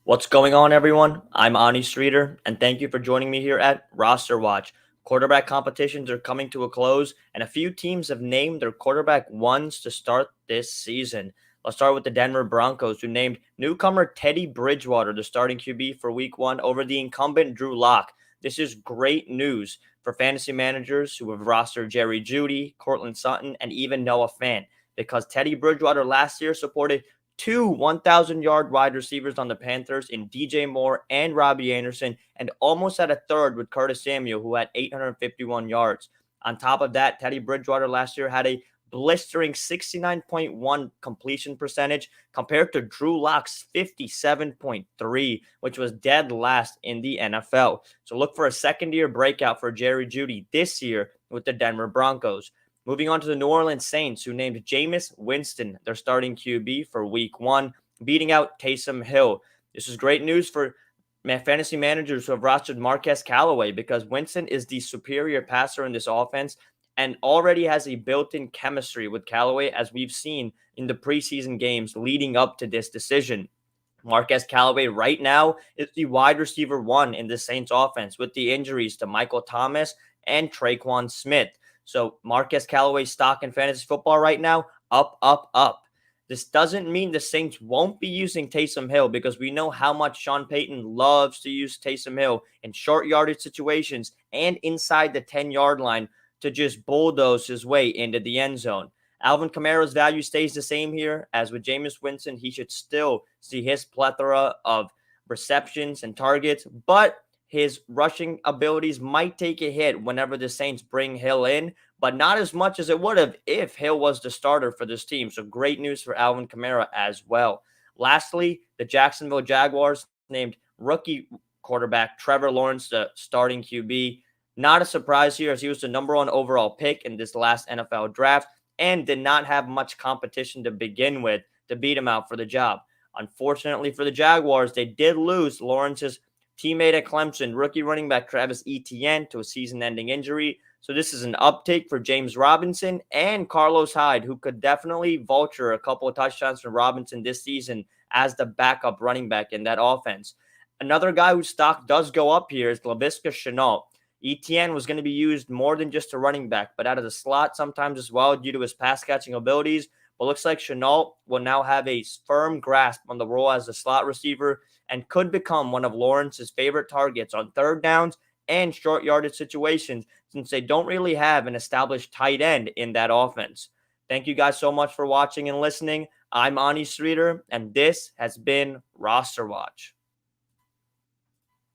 What's going on, everyone? I'm Ani Sridhar, and thank you for joining me here at Roster Watch. Quarterback competitions are coming to a close, and a few teams have named their quarterback ones to start this season. Let's start with the Denver Broncos, who named newcomer Teddy Bridgewater the starting QB for Week 1 over the incumbent Drew Lock. This is great news for fantasy managers who have rostered Jerry Jeudy, Cortland Sutton, and even Noah Fant, because Teddy Bridgewater last year supported two 1,000-yard wide receivers on the Panthers in DJ Moore and Robbie Anderson, and almost had a third with Curtis Samuel, who had 851 yards. On top of that, Teddy Bridgewater last year had a blistering 69.1 completion percentage compared to Drew Lock's 57.3, which was dead last in the NFL. So look for a second-year breakout for Jerry Jeudy this year with the Denver Broncos. Moving on to the New Orleans Saints, who named Jameis Winston their starting QB for Week 1, beating out Taysom Hill. This is great news for fantasy managers who have rostered Marquez Callaway, because Winston is the superior passer in this offense and already has a built-in chemistry with Callaway, as we've seen in the preseason games leading up to this decision. Marquez Callaway right now is the wide receiver one in the Saints offense, with the injuries to Michael Thomas and Traquan Smith. So Marquez Callaway's stock in fantasy football right now, up, up, up. This doesn't mean the Saints won't be using Taysom Hill, because we know how much Sean Payton loves to use Taysom Hill in short yardage situations and inside the 10-yard line to just bulldoze his way into the end zone. Alvin Kamara's value stays the same here, as with Jameis Winston, he should still see his plethora of receptions and targets, but his rushing abilities might take a hit whenever the Saints bring Hill in, but not as much as it would have if Hill was the starter for this team. So great news for Alvin Kamara as well. Lastly, the Jacksonville Jaguars named rookie quarterback Trevor Lawrence the starting QB. Not a surprise here, as he was the number 1 overall pick in this last NFL draft and did not have much competition to begin with to beat him out for the job. Unfortunately for the Jaguars, they did lose Lawrence's teammate at Clemson, rookie running back Travis Etienne, to a season-ending injury. So this is an uptake for James Robinson and Carlos Hyde, who could definitely vulture a couple of touchdowns from Robinson this season as the backup running back in that offense. Another guy whose stock does go up here is Laviska Shenault. Etienne was going to be used more than just a running back, but out of the slot sometimes as well due to his pass-catching abilities. But looks like Shenault will now have a firm grasp on the role as a slot receiver and could become one of Lawrence's favorite targets on third downs and short yardage situations, since they don't really have an established tight end in that offense. Thank you guys so much for watching and listening. I'm Ani Sridhar, and this has been Roster Watch.